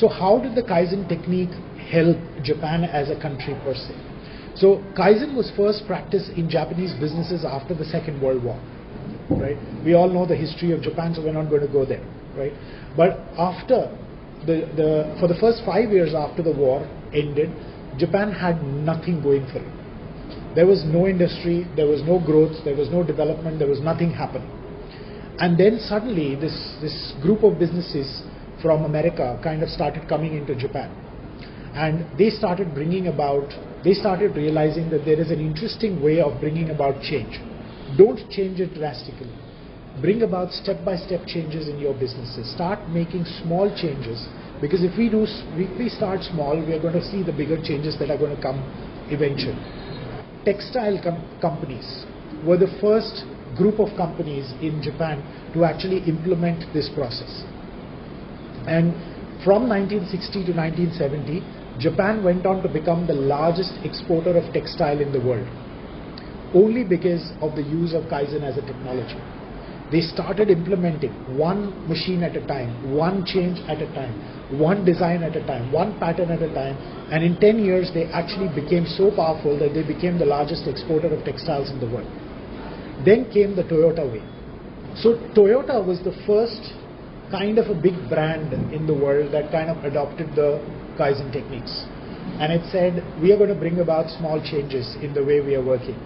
So how did the Kaizen technique help Japan as a country per se? So Kaizen was first practiced in Japanese businesses after the Second World War, right? We all know the history of Japan, so we're not going to go there, right? But after for the first 5 years after the war ended, Japan had nothing going for it. There was no industry, there was no growth, there was no development, there was nothing happening. And then suddenly this group of businesses from America kind of started coming into Japan. And they started realizing that there is an interesting way of bringing about change. Don't change it drastically. Bring about step-by-step changes in your businesses. Start making small changes, because if we start small, we are going to see the bigger changes that are going to come eventually. Textile companies were the first group of companies in Japan to actually implement this process. And from 1960 to 1970, Japan went on to become the largest exporter of textile in the world, only because of the use of Kaizen as a technology. They started implementing one machine at a time, one change at a time, one design at a time, one pattern at a time, and in 10 years they actually became so powerful that they became the largest exporter of textiles in the world. Then came the Toyota way. So Toyota was the first kind of a big brand in the world that kind of adopted the Kaizen techniques. And it said, we are going to bring about small changes in the way we are working.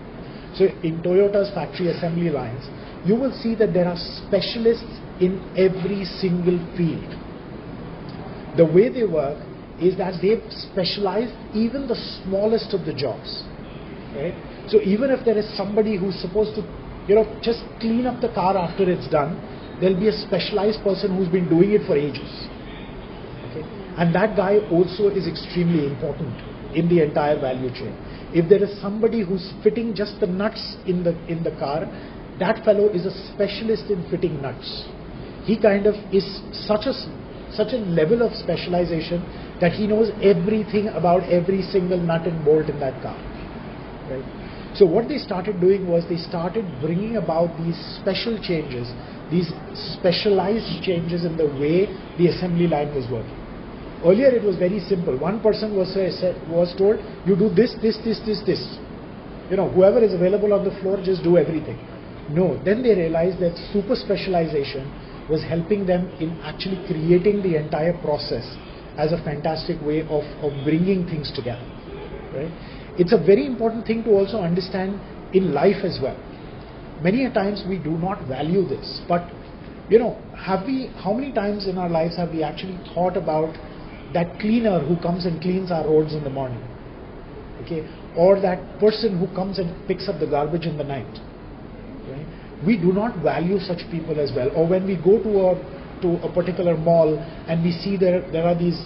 So in Toyota's factory assembly lines, you will see that there are specialists in every single field. The way they work is that they've specialized even the smallest of the jobs. Right? So even if there is somebody who's supposed to, just clean up the car after it's done, there'll be a specialized person who's been doing it for ages. Okay? And that guy also is extremely important in the entire value chain. If there is somebody who's fitting just the nuts in the car, that fellow is a specialist in fitting nuts. He kind of is such a level of specialization that he knows everything about every single nut and bolt in that car. Right? So what they started doing was they started bringing about these special changes, these specialized changes in the way the assembly line was working. Earlier it was very simple. One person was told, you do this. Whoever is available on the floor, just do everything. No, then they realized that super specialization was helping them in actually creating the entire process as a fantastic way of bringing things together. Right? It's a very important thing to also understand in life as well. Many a times we do not value this, but how many times in our lives have we actually thought about that cleaner who comes and cleans our roads in the morning, okay, or that person who comes and picks up the garbage in the night, right? We do not value such people as well. Or when we go to a particular mall and we see there are these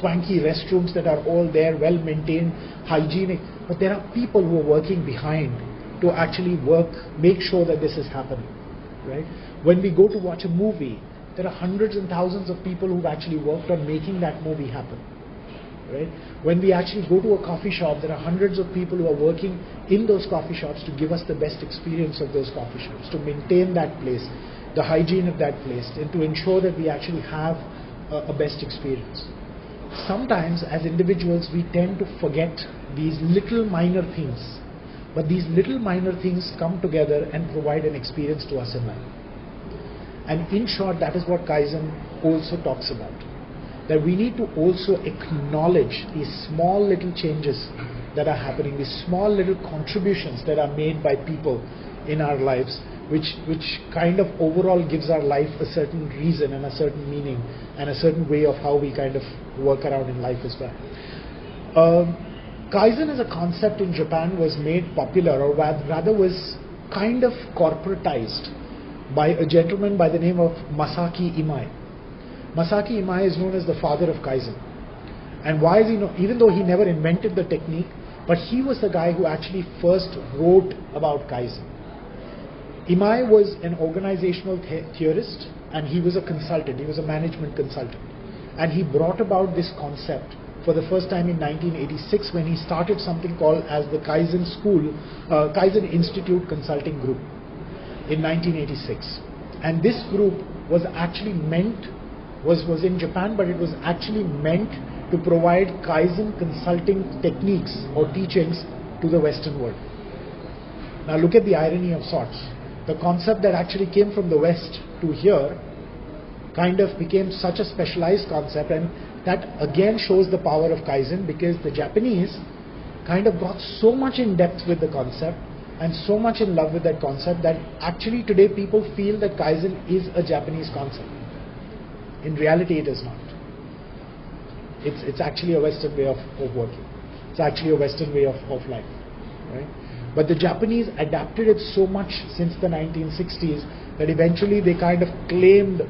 swanky restrooms that are all there, well maintained, hygienic, but there are people who are working behind to actually make sure that this is happening, right? When we go to watch a movie, there are hundreds and thousands of people who've actually worked on making that movie happen, right? When we actually go to a coffee shop, there are hundreds of people who are working in those coffee shops to give us the best experience of those coffee shops, to maintain that place, the hygiene of that place, and to ensure that we actually have a best experience. Sometimes as individuals we tend to forget these little minor things, but these little minor things come together and provide an experience to us in life. And in short, that is what Kaizen also talks about. That we need to also acknowledge these small little changes that are happening, these small little contributions that are made by people in our lives, which kind of overall gives our life a certain reason and a certain meaning and a certain way of how we kind of work around in life as well. Kaizen as a concept in Japan was made popular, or rather was kind of corporatized by a gentleman by the name of Masaki Imai. Masaki Imai is known as the father of Kaizen. And why is he known? Even though he never invented the technique, but he was the guy who actually first wrote about Kaizen. Imai was an organizational theorist, and he was a consultant. He was a management consultant. And he brought about this concept for the first time in 1986 when he started something called as the Kaizen Kaizen Institute Consulting Group in 1986. And this group was actually meant was in Japan, but it was actually meant to provide Kaizen consulting techniques or teachings to the Western world. Now look at the irony of sorts. The concept that actually came from the West to here kind of became such a specialized concept, and that again shows the power of Kaizen, because the Japanese kind of got so much in depth with the concept and so much in love with that concept that actually today people feel that Kaizen is a Japanese concept. In reality it is not. It's actually a Western way of working. It's actually a Western way of life, right? But the Japanese adapted it so much since the 1960s that eventually they kind of claimed,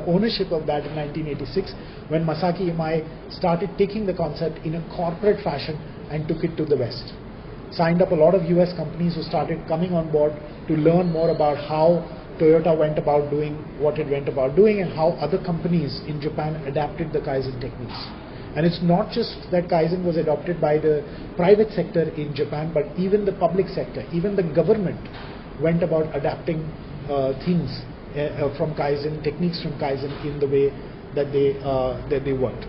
ownership of that in 1986, when Masaki Imai started taking the concept in a corporate fashion and took it to the West. Signed up a lot of US companies who started coming on board to learn more about how Toyota went about doing what it went about doing, and how other companies in Japan adapted the Kaizen techniques. And it's not just that Kaizen was adopted by the private sector in Japan, but even the public sector, even the government went about adapting things from Kaizen, techniques from Kaizen in the way that they worked.